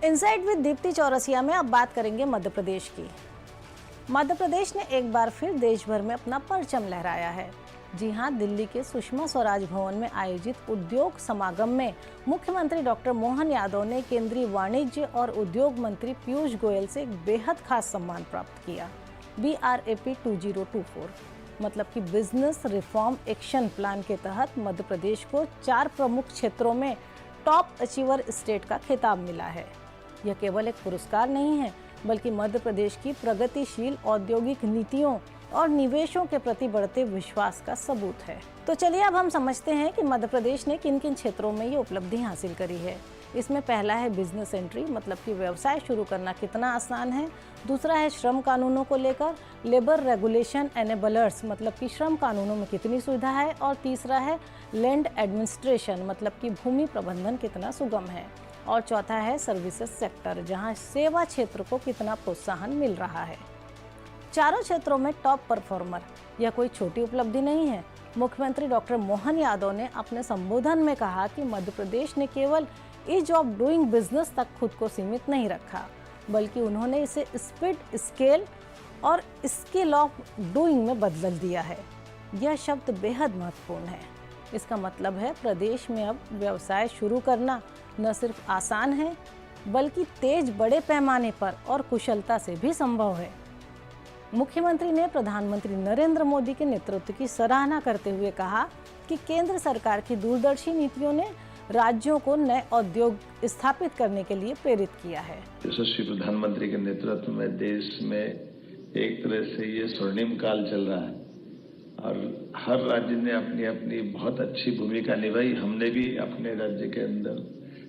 Inside with Deepti Chaurasia में अब बात करेंगे मध्य प्रदेश की। मध्य प्रदेश ने एक बार फिर देश भर में अपना परचम लहराया है। जी हां, दिल्ली के सुषमा स्वराज भवन में आयोजित उद्योग समागम में मुख्यमंत्री डॉक्टर मोहन यादव ने केंद्रीय वाणिज्य और उद्योग मंत्री पीयूष गोयल से एक बेहद खास सम्मान प्राप्त किया। BRAP 2024 मतलब कि बिजनेस रिफॉर्म एक्शन प्लान के तहत मध्य प्रदेश को 4 प्रमुख क्षेत्रों में टॉप अचीवर स्टेट का खिताब मिला है। यह केवल एक पुरस्कार नहीं है, बल्कि मध्य प्रदेश की प्रगतिशील औद्योगिक नीतियों और निवेशों के प्रति बढ़ते विश्वास का सबूत है। तो चलिए अब हम समझते हैं कि मध्य प्रदेश ने किन किन क्षेत्रों में ये उपलब्धि हासिल करी है। इसमें पहला है बिजनेस एंट्री, मतलब कि व्यवसाय शुरू करना कितना आसान है। दूसरा है श्रम कानूनों को लेकर लेबर रेगुलेशन एनेबलर्स, मतलब कि श्रम कानूनों में कितनी सुविधा है। और तीसरा है लैंड एडमिनिस्ट्रेशन, मतलब कि भूमि प्रबंधन कितना सुगम है। और चौथा है सर्विसेज सेक्टर, जहां सेवा क्षेत्र को कितना प्रोत्साहन मिल रहा है। चारों क्षेत्रों में टॉप परफॉर्मर, यह कोई छोटी उपलब्धि नहीं है। मुख्यमंत्री डॉक्टर मोहन यादव ने अपने संबोधन में कहा कि मध्य प्रदेश ने केवल ईज ऑफ डूइंग बिजनेस तक खुद को सीमित नहीं रखा, बल्कि उन्होंने इसे स्पीड, स्केल और स्किल ऑफ डूइंग में बदल दिया है। यह शब्द बेहद महत्वपूर्ण है। इसका मतलब है प्रदेश में अब व्यवसाय शुरू करना न सिर्फ आसान है, बल्कि तेज, बड़े पैमाने पर और कुशलता से भी संभव है। मुख्यमंत्री ने प्रधानमंत्री नरेंद्र मोदी के नेतृत्व की सराहना करते हुए कहा कि केंद्र सरकार की दूरदर्शी नीतियों ने राज्यों को नए उद्योग स्थापित करने के लिए प्रेरित किया है। यशस्वी प्रधानमंत्री के नेतृत्व में देश में एक तरह से ये स्वर्णिम काल चल रहा है और हर राज्य ने अपनी अपनी बहुत अच्छी भूमिका निभाई। हमने भी अपने राज्य के अंदर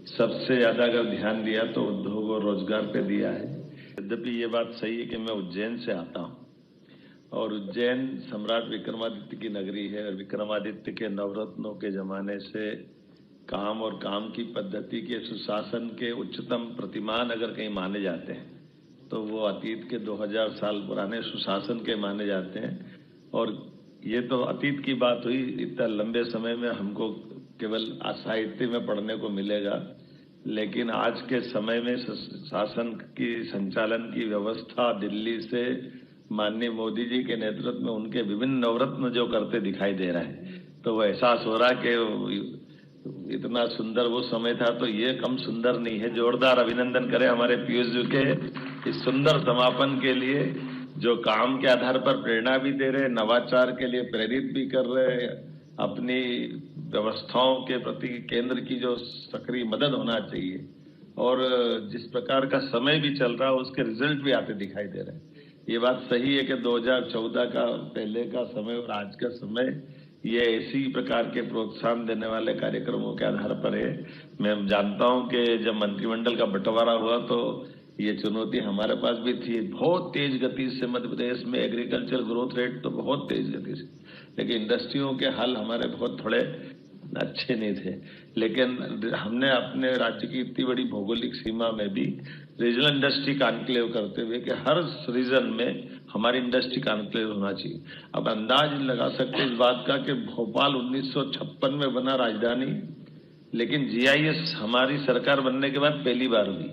सबसे ज्यादा अगर ध्यान दिया तो उद्योग और रोजगार पे दिया है। यद्यपि ये बात सही है कि मैं उज्जैन से आता हूँ और उज्जैन सम्राट विक्रमादित्य की नगरी है और विक्रमादित्य के नवरत्नों के जमाने से काम और काम की पद्धति के सुशासन के उच्चतम प्रतिमान अगर कहीं माने जाते हैं तो वो अतीत के 2000 साल पुराने सुशासन के माने जाते हैं। और ये तो अतीत की बात हुई। इतना लंबे समय में हमको केवल साहित्य में पढ़ने को मिलेगा, लेकिन आज के समय में शासन की संचालन की व्यवस्था दिल्ली से माननीय मोदी जी के नेतृत्व में उनके विभिन्न नवरत्न जो करते दिखाई दे रहा है, तो वो एहसास हो रहा कि इतना सुंदर वो समय था तो ये कम सुंदर नहीं है। जोरदार अभिनंदन करें हमारे पीयूष जी के इस सुंदर समापन के लिए, जो काम के आधार पर प्रेरणा भी दे रहे, नवाचार के लिए प्रेरित भी कर रहे, अपनी व्यवस्थाओं के प्रति केंद्र की जो सक्रिय मदद होना चाहिए और जिस प्रकार का समय भी चल रहा है उसके रिजल्ट भी आते दिखाई दे रहे हैं। ये बात सही है कि 2014 का पहले का समय और आज का समय ये इसी प्रकार के प्रोत्साहन देने वाले कार्यक्रमों के आधार पर है। मैं जानता हूं कि जब मंत्रिमंडल का बंटवारा हुआ तो ये चुनौती हमारे पास भी थी। बहुत तेज गति से मध्य प्रदेश में एग्रीकल्चर ग्रोथ रेट तो बहुत तेज गति से, लेकिन इंडस्ट्रियों के हल हमारे बहुत थोड़े अच्छे नहीं थे। लेकिन हमने अपने राज्य की इतनी बड़ी भौगोलिक सीमा में भी रीजनल इंडस्ट्री कॉन्क्लेव करते हुए कि हर रीजन में हमारी इंडस्ट्री कॉन्क्लेव होना चाहिए। अब अंदाज लगा सकते इस बात का कि भोपाल 1956 में बना राजधानी, लेकिन GIS हमारी सरकार बनने के बाद पहली बार हुई।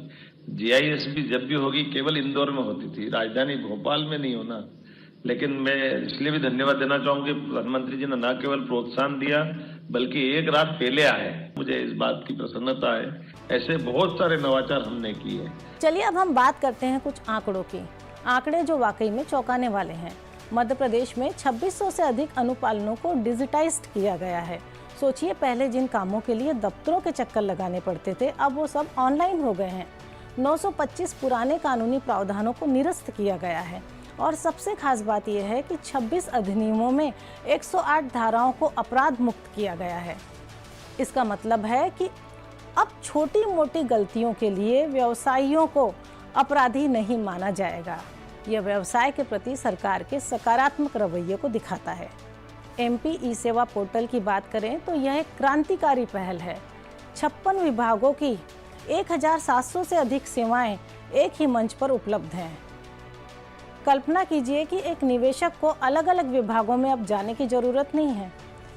GIS भी जब भी होगी केवल इंदौर में होती थी, राजधानी भोपाल में नहीं होना। लेकिन मैं इसलिए भी धन्यवाद देना चाहूंगा कि प्रधानमंत्री जी ने न केवल प्रोत्साहन दिया बल्कि एक रात पहले आए। मुझे इस बात की प्रसन्नता है। ऐसे बहुत सारे नवाचार हमने किए। चलिए अब हम बात करते हैं कुछ आंकड़ों की। आंकड़े जो वाकई में चौंकाने वाले हैं। मध्य प्रदेश में 2600 से अधिक अनुपालनों को डिजिटाइज्ड किया गया है। सोचिए, पहले जिन कामों के लिए दफ्तरों के चक्कर लगाने पड़ते थे, अब वो सब ऑनलाइन हो गए हैं। 925 पुराने कानूनी प्रावधानों को निरस्त किया गया है और सबसे खास बात यह है कि 26 अधिनियमों में 108 धाराओं को अपराध मुक्त किया गया है। इसका मतलब है कि अब छोटी मोटी गलतियों के लिए व्यवसायियों को अपराधी नहीं माना जाएगा। यह व्यवसाय के प्रति सरकार के सकारात्मक रवैये को दिखाता है। MP ई सेवा पोर्टल की बात करें तो यह एक क्रांतिकारी पहल है। 56 विभागों की 1700 से अधिक सेवाएं एक ही मंच पर उपलब्ध हैं। कल्पना कीजिए कि एक निवेशक को अलग अलग विभागों में अब जाने की जरूरत नहीं है।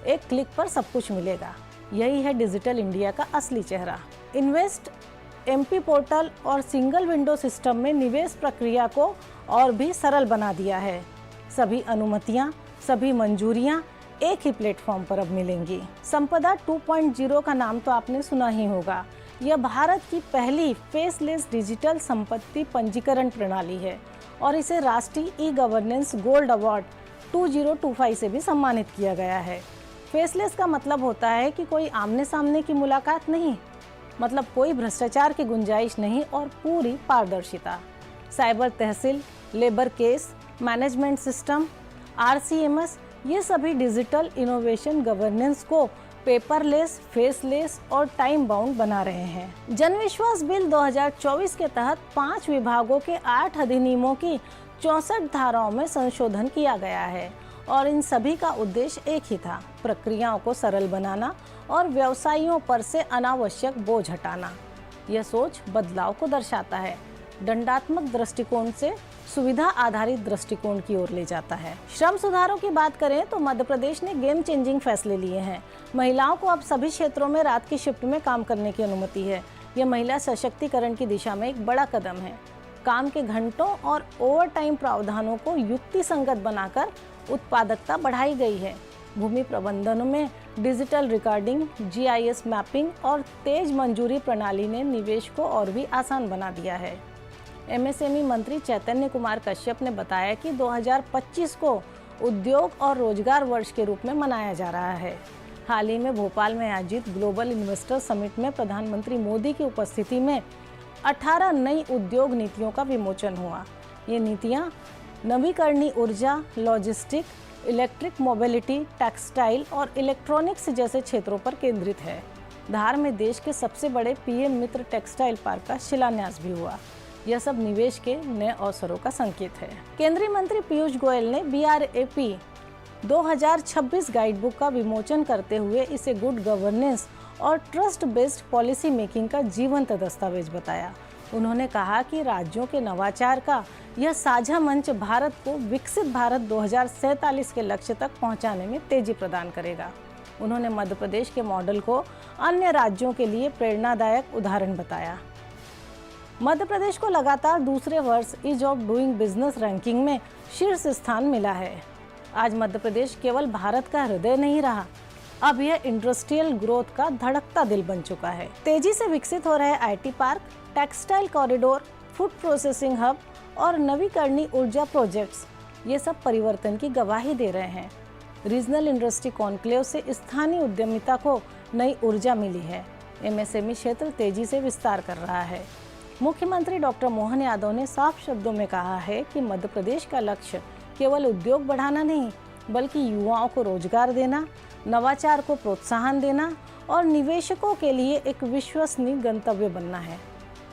एक क्लिक पर सब कुछ मिलेगा। यही है डिजिटल इंडिया का असली चेहरा। इन्वेस्ट एमपी पोर्टल और सिंगल विंडो सिस्टम में निवेश प्रक्रिया को और भी सरल बना दिया है। सभी अनुमतियां, सभी मंजूरियां एक ही प्लेटफॉर्म पर अब मिलेंगी। संपदा 2.0 का नाम तो आपने सुना ही होगा। यह भारत की पहली फेसलेस डिजिटल संपत्ति पंजीकरण प्रणाली है और इसे राष्ट्रीय ई गवर्नेंस गोल्ड अवार्ड 2025 से भी सम्मानित किया गया है। फेसलेस का मतलब होता है कि कोई आमने सामने की मुलाकात नहीं, मतलब कोई भ्रष्टाचार की गुंजाइश नहीं और पूरी पारदर्शिता। Cyber tehsil, labour case management system, RCMS ये सभी डिजिटल इनोवेशन गवर्नेंस को पेपरलेस, फेसलेस और टाइम बाउंड बना रहे हैं। जन विश्वास बिल 2024 के तहत 5 विभागों के 8 अधिनियमों की 64 धाराओं में संशोधन किया गया है और इन सभी का उद्देश्य एक ही था, प्रक्रियाओं को सरल बनाना और व्यवसायियों पर से अनावश्यक बोझ हटाना। यह सोच बदलाव को दर्शाता है, दंडात्मक दृष्टिकोण से सुविधा आधारित दृष्टिकोण की ओर ले जाता है। श्रम सुधारों की बात करें तो मध्य प्रदेश ने गेम चेंजिंग फैसले लिए हैं। महिलाओं को अब सभी क्षेत्रों में रात की शिफ्ट में काम करने की अनुमति है। यह महिला सशक्तिकरण की दिशा में एक बड़ा कदम है। काम के घंटों और ओवर टाइम प्रावधानों को युक्ति संगत बनाकर उत्पादकता बढ़ाई गई है। भूमि प्रबंधन में डिजिटल रिकॉर्डिंग, GIS मैपिंग और तेज मंजूरी प्रणाली ने निवेश को और भी आसान बना दिया है। MSME मंत्री चैतन्य कुमार कश्यप ने बताया कि 2025 को उद्योग और रोजगार वर्ष के रूप में मनाया जा रहा है। हाल ही में भोपाल में आयोजित ग्लोबल इन्वेस्टर समिट में प्रधानमंत्री मोदी की उपस्थिति में 18 नई उद्योग नीतियों का विमोचन हुआ। ये नीतियाँ नवीकरणीय ऊर्जा, लॉजिस्टिक, इलेक्ट्रिक मोबिलिटी, टेक्सटाइल और इलेक्ट्रॉनिक्स जैसे क्षेत्रों पर केंद्रित है। धार में देश के सबसे बड़े PM मित्र टेक्सटाइल पार्क का शिलान्यास भी हुआ। यह सब निवेश के नए अवसरों का संकेत है। केंद्रीय मंत्री पीयूष गोयल ने BRAP 2026 गाइडबुक का विमोचन करते हुए इसे गुड गवर्नेंस और ट्रस्ट बेस्ड पॉलिसी मेकिंग का जीवंत दस्तावेज बताया। उन्होंने कहा कि राज्यों के नवाचार का यह साझा मंच भारत को विकसित भारत 2047 के लक्ष्य तक पहुंचाने में तेजी प्रदान करेगा। उन्होंने मध्य प्रदेश के मॉडल को अन्य राज्यों के लिए प्रेरणादायक उदाहरण बताया। मध्य प्रदेश को लगातार दूसरे वर्ष ease of doing business ranking में शीर्ष स्थान मिला है। आज मध्य प्रदेश केवल भारत का हृदय नहीं रहा, अब यह इंडस्ट्रियल ग्रोथ का धड़कता दिल बन चुका है। तेजी से विकसित हो रहे IT park, textile corridor, food processing hub और नवीकरणीय ऊर्जा प्रोजेक्ट्स ये सब परिवर्तन की गवाही दे रहे हैं। रीजनल इंडस्ट्री कॉन्क्लेव से स्थानीय उद्यमिता को नई ऊर्जा मिली है। MSME क्षेत्र तेजी से विस्तार कर रहा है। मुख्यमंत्री डॉक्टर मोहन यादव ने साफ शब्दों में कहा है कि मध्य प्रदेश का लक्ष्य केवल उद्योग बढ़ाना नहीं, बल्कि युवाओं को रोजगार देना, नवाचार को प्रोत्साहन देना और निवेशकों के लिए एक विश्वसनीय गंतव्य बनना है।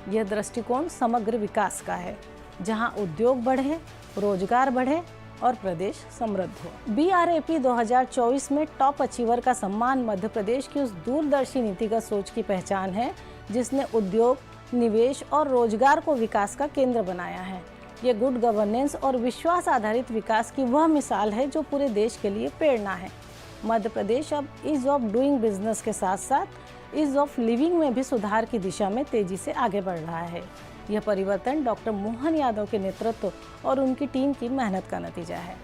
यह दृष्टिकोण समग्र विकास का है, जहां उद्योग बढ़े, रोजगार बढ़े और प्रदेश समृद्ध हो। BRAP 2024 में टॉप अचीवर का सम्मान मध्य प्रदेश की उस दूरदर्शी नीतिगत सोच की पहचान है जिसने उद्योग, निवेश और रोजगार को विकास का केंद्र बनाया है। ये गुड गवर्नेंस और विश्वास आधारित विकास की वह मिसाल है जो पूरे देश के लिए प्रेरणा है। मध्य प्रदेश अब ईज ऑफ डूइंग बिजनेस के साथ साथ ईज ऑफ लिविंग में भी सुधार की दिशा में तेजी से आगे बढ़ रहा है। यह परिवर्तन डॉक्टर मोहन यादव के नेतृत्व और उनकी टीम की मेहनत का नतीजा है।